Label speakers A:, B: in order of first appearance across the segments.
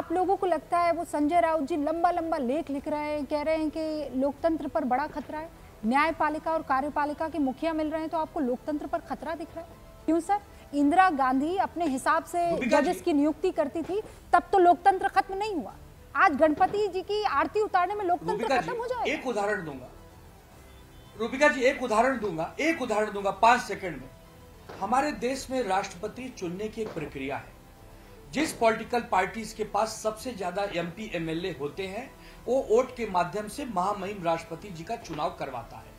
A: आप लोगों को लगता है वो संजय राउत जी लंबा लंबा लेख लिख रहे हैं, कह रहे हैं कि लोकतंत्र पर बड़ा खतरा है, न्यायपालिका और कार्यपालिका के मुखिया मिल रहे हैं, तो आपको लोकतंत्र पर खतरा दिख रहा है? क्यों सर? इंदिरा गांधी अपने हिसाब से जजेस की नियुक्ति करती थी, तब तो लोकतंत्र खत्म नहीं हुआ। आज गणपति जी की आरती उतारने में लोकतंत्र खत्म हो जाएगा।
B: एक उदाहरण दूंगा रूबिका जी, एक उदाहरण दूंगा 5 सेकंड में। हमारे देश में राष्ट्रपति चुनने की एक प्रक्रिया है। जिस पॉलिटिकल पार्टीज के पास सबसे ज्यादा एमपी एमएलए होते हैं, वो वोट के माध्यम से महामहिम राष्ट्रपति जी का चुनाव करवाता है।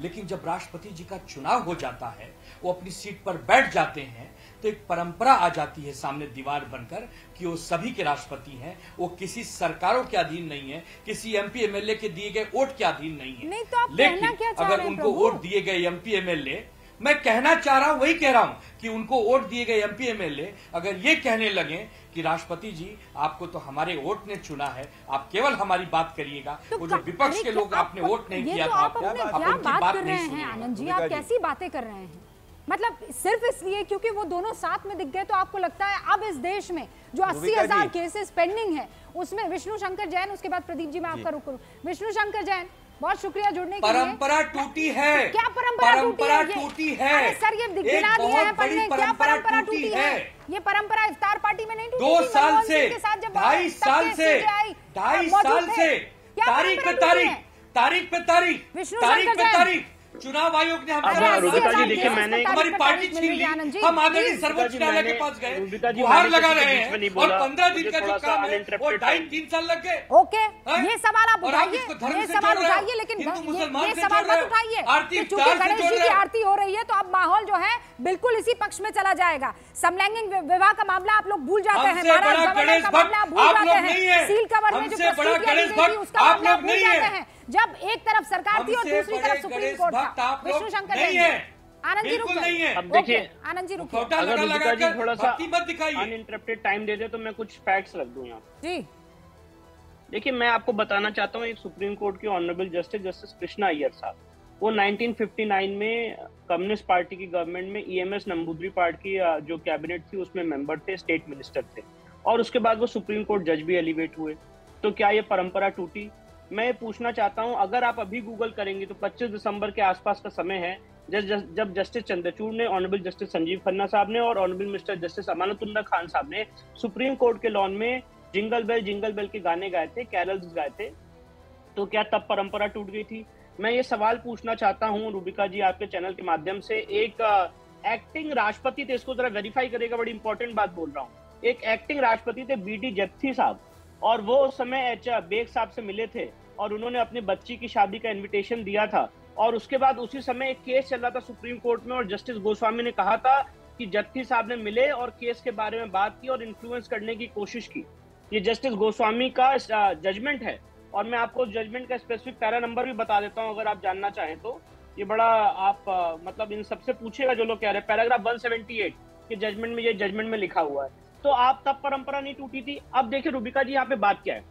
B: लेकिन जब राष्ट्रपति जी का चुनाव हो जाता है, वो अपनी सीट पर बैठ जाते हैं, तो एक परंपरा आ जाती है सामने दीवार बनकर कि वो सभी के राष्ट्रपति हैं, वो किसी सरकारों के अधीन नहीं है, किसी एमपी एमएलए के दिए गए वोट के अधीन नहीं है।
A: नहीं, तो आप
B: लेकिन
A: क्या चाह
B: अगर
A: रहे हैं
B: उनको वोट दिए गए एमपी एमएलए, मैं कहना चाह रहा हूं, वही कह रहा हूं कि उनको वोट दिए गए एमपी एमएलए अगर ये कहने लगे कि राष्ट्रपति जी आपको तो हमारे वोट ने चुना है, आप केवल हमारी बात करिएगा,
A: तो
B: वो जो विपक्ष के लोग आपने वोट नहीं किया था,
A: आप उनकी बात कर रहे हैं। आनंद जी, आप कैसी बातें कर रहे हैं? मतलब सिर्फ इसलिए क्योंकि वो दोनों साथ में दिख गए तो आपको लगता है अब इस देश में जो 80,000 केसेस पेंडिंग है उसमें विष्णु शंकर जैन, उसके बाद प्रदीप जी मैं आपका रुक करूं। विष्णु शंकर जैन, बहुत शुक्रिया जुड़ने के लिए।
B: परंपरा टूटी है।
A: क्या परंपरा टूटी है? अरे सर, ये गिना दिया है पढ़ने, क्या परंपरा टूटी है? ये परंपरा इफ्तार पार्टी में नहीं टूटी।
B: 2 साल से 2.5 साल से तारीख पे तारीख चुनाव आयोग ने हमारी पार्टी छीन ली। हम आदरणीय सर्वोच्च न्यायालय के पास गए, गुहार लगा रहे हैं, और 15 दिन का जो काम है वो 2.5-3 साल लग गए।
A: ओके, ये सवाल आप उठाइए, ये सवाल उठाइए, लेकिन ये सवाल मत उठाइए। चूंकि गणेश जी की आरती हो रही है तो अब माहौल जो है बिल्कुल इसी पक्ष में चला जाएगा। समलैंगिक विवाह का मामला आप लोग भूल जाते हैं, महाराज गवर्नर का मामला भूल जाते हैं, सील कवर में जो उसका मामला भूल जाते हैं। जब एक तरफ सरकार थी और दूसरी तरफ सुप्रीम कोर्ट था। विष्णु शंकर जैन, आनंद जी रुक जाइए।
C: अब देखिए,
A: आनंद जी रुकिए।
C: अगर रूबिका जी थोड़ा सा अनइंटरप्टेड टाइम दे दे तो मैं कुछ फैक्ट्स रख दूं यहाँ
A: जी।
C: देखिए, मैं आपको बताना चाहता हूँ, एक सुप्रीम कोर्ट के ऑनरेबल जस्टिस कृष्णा अय्यर साहब, वो 1959 में कम्युनिस्ट पार्टी की गवर्नमेंट में ईएमएस नंबूदरी पार्टी की जो कैबिनेट थी उसमें मेंबर थे, स्टेट मिनिस्टर थे, और उसके बाद वो सुप्रीम कोर्ट जज भी एलिवेट हुए। तो क्या ये परंपरा टूटी? मैं ये पूछना चाहता हूं, अगर आप अभी गूगल करेंगे तो 25 दिसंबर के आसपास का समय है जब जस्टिस चंद्रचूड़ ने, ऑनरेबल जस्टिस संजीव खन्ना साहब ने और honourable mister justice Amanatullah Khan साहब ने सुप्रीम कोर्ट के लॉन में जिंगल बेल के गाने गाए थे, कैरल्स गाए थे। तो क्या तब परंपरा टूट गई थी? मैं ये सवाल पूछना चाहता हूँ रूबिका जी आपके चैनल के माध्यम से। एक एक्टिंग राष्ट्रपति थे, इसको जरा वेरीफाई करेगा, बड़ी इंपॉर्टेंट बात बोल रहा हूँ। एक एक्टिंग राष्ट्रपति थे बीडी जत्थी साहब, और वो उस समय बेग साहब से मिले थे और उन्होंने अपनी बच्ची की शादी का इनविटेशन दिया था। और उसके बाद उसी समय एक केस चल रहा था सुप्रीम कोर्ट में और जस्टिस गोस्वामी ने कहा था कि जत्थी साहब ने मिले और केस के बारे में बात की और इन्फ्लुएंस करने की कोशिश की। ये जस्टिस गोस्वामी का जजमेंट है, और मैं आपको जजमेंट का स्पेसिफिक पैरा नंबर भी बता देता हूं अगर आप जानना चाहें तो। ये बड़ा आप मतलब इन सबसे पूछेगा जो लोग कह रहे हैं, पैराग्राफ 178 के जजमेंट में, ये जजमेंट में लिखा हुआ है। तो आप तब परंपरा नहीं टूटी थी। अब देखिए रूबिका जी, यहाँ पे बात क्या है,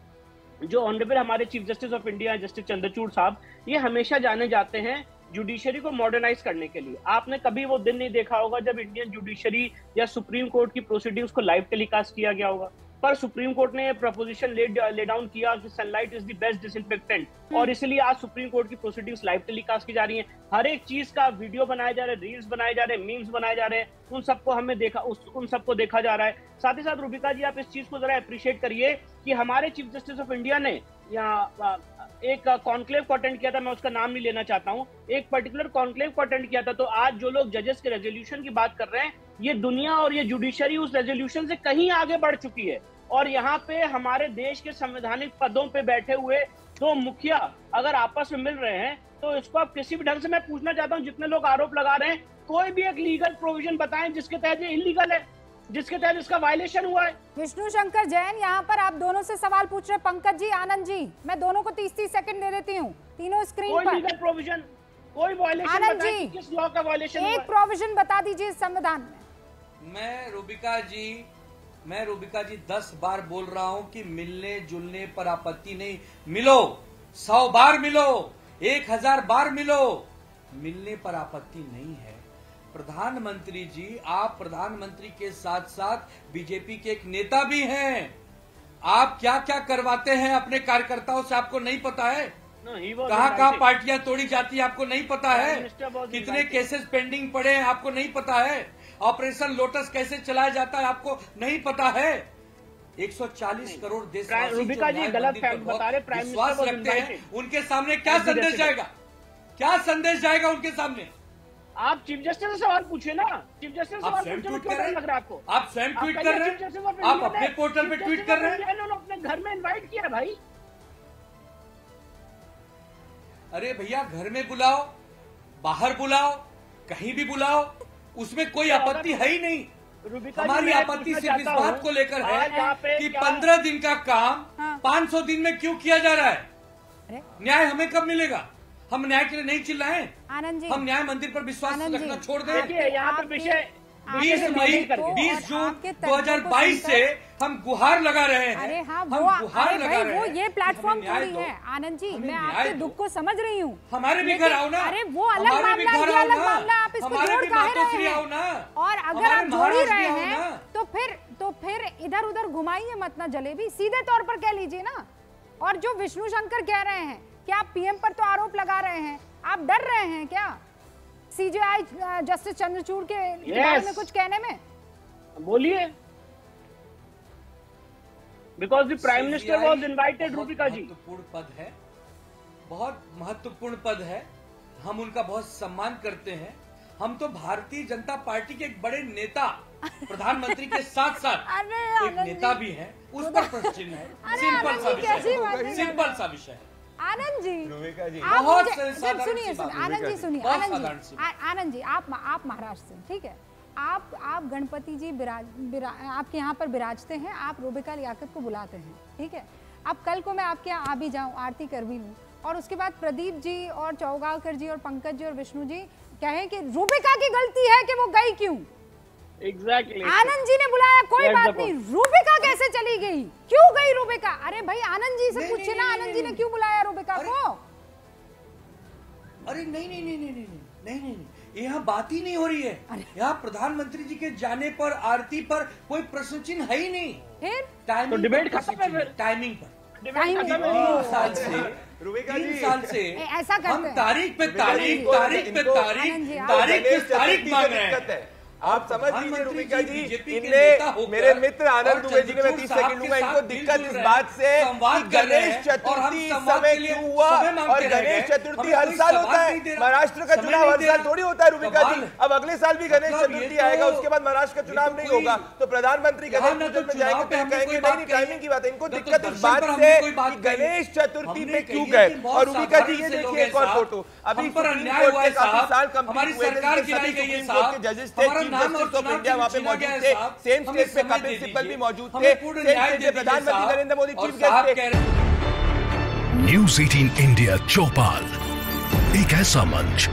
C: जो ऑनरेबल हमारे chief justice of India justice Chandrachud साहब, ये हमेशा जाने जाते हैं जुडिशरी को मॉडर्नाइज करने के लिए। आपने कभी वो दिन नहीं देखा होगा जब इंडियन जुडिशरी या सुप्रीम कोर्ट की प्रोसीडिंग्स को लाइव टेलीकास्ट किया गया होगा, पर सुप्रीम कोर्ट ने प्रपोजिशन ले डाउन किया कि sunlight is the best disinfectant, और इसलिए आज सुप्रीम कोर्ट की प्रोसीडिंग्स लाइव टेलीकास्ट की जा रही हैं। हर एक चीज का वीडियो बनाया जा रहा है, रील्स बनाए जा रहे हैं, मीम्स बनाए जा रहे हैं, उन सबको देखा जा रहा है। साथ ही साथ रूबिका जी, आप इस चीज को जरा अप्रिशिएट करिए कि हमारे चीफ जस्टिस ऑफ इंडिया ने यहाँ एक कॉन्क्लेव को अटेंड किया था, मैं उसका नाम नहीं लेना चाहता हूँ, एक पर्टिकुलर कॉन्क्लेव को अटेंड किया था। तो आज जो लोग जजेस के रेजोल्यूशन की बात कर रहे हैं, ये दुनिया और ये जुडिशरी उस रेजोल्यूशन से कहीं आगे बढ़ चुकी है। और यहाँ पे हमारे देश के संवैधानिक पदों पे बैठे हुए दो मुखिया अगर आपस में मिल रहे हैं तो इसको आप किसी भी ढंग से, मैं पूछना चाहता हूँ, जितने लोग आरोप लगा रहे हैं, कोई भी एक लीगल प्रोविजन बताएं जिसके तहत ये इलीगल है, जिसके तहत इसका वायलेशन हुआ है।
A: विष्णु शंकर जैन, यहाँ पर आप दोनों से सवाल पूछ रहे हैं, पंकज जी, आनंद जी, मैं दोनों को 30-30 सेकंड दे देती हूँ, तीनों स्क्रीन पर।
C: कोई लीगल प्रोविजन, कोई वायलेशन
A: आनंद जी,
C: किस लॉ का वायलेशन
A: एक प्रोविजन बता दीजिए संविधान में।
B: मैं रूबिका जी 10 बार बोल रहा हूं कि मिलने जुलने पर आपत्ति नहीं, मिलो 100 बार मिलो, 1000 बार मिलो, मिलने पर आपत्ति नहीं है। प्रधानमंत्री जी, आप प्रधानमंत्री के साथ साथ बीजेपी के एक नेता भी हैं। आप क्या क्या करवाते हैं अपने कार्यकर्ताओं से आपको नहीं पता है? कहाँ पार्टियां तोड़ी जाती है आपको नहीं पता है? कितने केसेस पेंडिंग पड़े हैं आपको नहीं पता है? ऑपरेशन लोटस कैसे चलाया जाता है आपको नहीं पता है? 140 करोड़ देशवासी
C: रूबिका जी गलत फैक्ट बता रहे, प्राइम
B: विश्वास रखते हैं, उनके सामने क्या संदेश जाएगा? क्या संदेश जाएगा उनके सामने?
C: आप चीफ जस्टिस से सवाल पूछिए ना। चीफ जस्टिस से सवाल पूछिए, क्यों डर लग रहा है आपको?
B: आप स्वयं ट्वीट कर रहे हैं, आप अपने पोर्टल पे ट्वीट कर रहे हैं।
C: उन्होंने अपने घर में इनवाइट किया भाई।
B: अरे भैया, घर में बुलाओ, बाहर बुलाओ, कहीं भी बुलाओ, उसमें कोई आपत्ति है ही नहीं। हमारी आपत्ति सिर्फ इस बात को लेकर है कि 15 दिन का काम 500 दिन में क्यों किया जा रहा है? न्याय हमें कब मिलेगा? हम न्याय के लिए नहीं चिल्लाएं।
A: आनंद जी,
B: हम न्याय मंदिर पर विश्वास रखना छोड़ दें।
C: यहाँ पर विषय
B: 20 जून 2022 से हम गुहार लगा रहे हैं।
A: अरे हाँ, वो ये प्लेटफॉर्म थोड़ी है। आनंद जी, मैं आपके दुख को समझ रही हूँ।
B: हमारे भी घर आओ ना।
A: अरे वो अलग मामला, ये अलग मामला, आप इसको जोड़ काहे रहे हैं? और अगर आप जोड़ ही रहे हैं तो फिर इधर उधर घुमाइए मत ना जलेबी, सीधे तौर पर कह लीजिए ना। और जो विष्णु शंकर कह रहे हैं कि आप पीएम पर तो आरोप लगा रहे हैं, आप डर रहे हैं क्या सीजेआई जस्टिस चंद्रचूड़ के बारे में कुछ कहने में?
C: बोलिए। Because the prime minister was invited. Rubika ji,
B: महत्वपूर्ण पद है, बहुत महत्वपूर्ण पद है, हम उनका बहुत सम्मान करते हैं। हम तो भारतीय जनता पार्टी के एक बड़े नेता, प्रधानमंत्री के साथ साथ एक नेता भी हैं, उस पर प्रश्न चिन्ह है। सिंपल सा विषय, सिंपल सा विषय है।
A: आनंद जी,
B: बहुत
A: सुनिए, आनंद जी सुनिए, आनंद जी आप महाराष्ट्र से, ठीक है, आप गणपति जी आपके यहाँ पर विराजते हैं, आप रूबिका लियाकत को बुलाते हैं, ठीक है। अब कल को मैं आपके यहाँ आ भी जाऊँ, आरती कर भी लूँ, और उसके बाद प्रदीप जी और चौगावकर जी और पंकज जी और विष्णु जी कहें कि रूबिका की गलती है कि वो गई क्यों?
C: Exactly.
A: आनंद जी ने बुलाया, कोई बात नहीं, रूबिका कैसे चली गई, क्यों गई रूबिका? अरे भाई आनंद जी से पूछिए ना, आनंद जी ने क्यों बुलाया रूबिका को?
B: अरे नहीं, यहाँ बात ही नहीं हो रही है। यहाँ प्रधानमंत्री जी के जाने पर, आरती पर कोई प्रश्न चिन्ह है ही नहीं।
A: फिर
B: टाइमिंग
C: तो डिबेट खत्म है।
B: टाइमिंग पर
C: 3
B: साल से
A: ऐसा करते
B: हम
A: हैं।
B: तारीख पे तारीख मांग रहे हैं।
D: आप समझ लीजिए रूबिका जी, इनने मेरे मित्र आनंद दुबे जी ने, मैं 30 सेकंड लूंगा, इनको दिक्कत इस बात से कि गणेश चतुर्थी इस समय क्यों हुआ, और गणेश चतुर्थी हर साल होता है। महाराष्ट्र का चुनाव हर साल थोड़ी होता है रूबिका जी। अब अगले साल भी गणेश चतुर्थी आएगा, उसके बाद महाराष्ट्र का चुनाव नहीं होगा, तो प्रधानमंत्री गणेश पूजन में जाएंगे तो कहेंगे नहीं, टाइमिंग की बात है। इनको दिक्कत इस बात से कि गणेश चतुर्थी पे क्यों गए। और रूबिका जी ये देखिए एक और फोटो, अभी सुप्रीम कोर्ट के काफी साल कंप्लीट हुए थे, सभी सुप्रीम कोर्ट के जजेस थे, जस्टिस ऑफ इंडिया वहां पे मौजूद थे, सेम स्टेज पे कपिल सिब्बल भी मौजूद थे, सेम स्टेज पे प्रधानमंत्री नरेंद्र मोदी चीफ गेस्ट थे।
E: न्यूज़ 18 इंडिया चौपाल, एक ऐसा मंच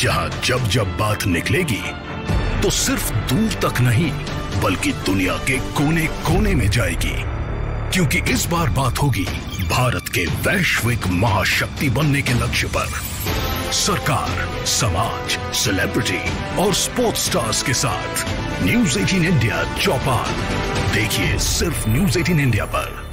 E: जहां जब जब बात निकलेगी तो सिर्फ दूर तक नहीं बल्कि दुनिया के कोने कोने में जाएगी, क्योंकि इस बार बात होगी भारत के वैश्विक महाशक्ति बनने के लक्ष्य पर। सरकार, समाज, सेलिब्रिटी और स्पोर्ट्स स्टार्स के साथ न्यूज़ 18 इंडिया चौपाल देखिए सिर्फ न्यूज़ 18 इंडिया पर।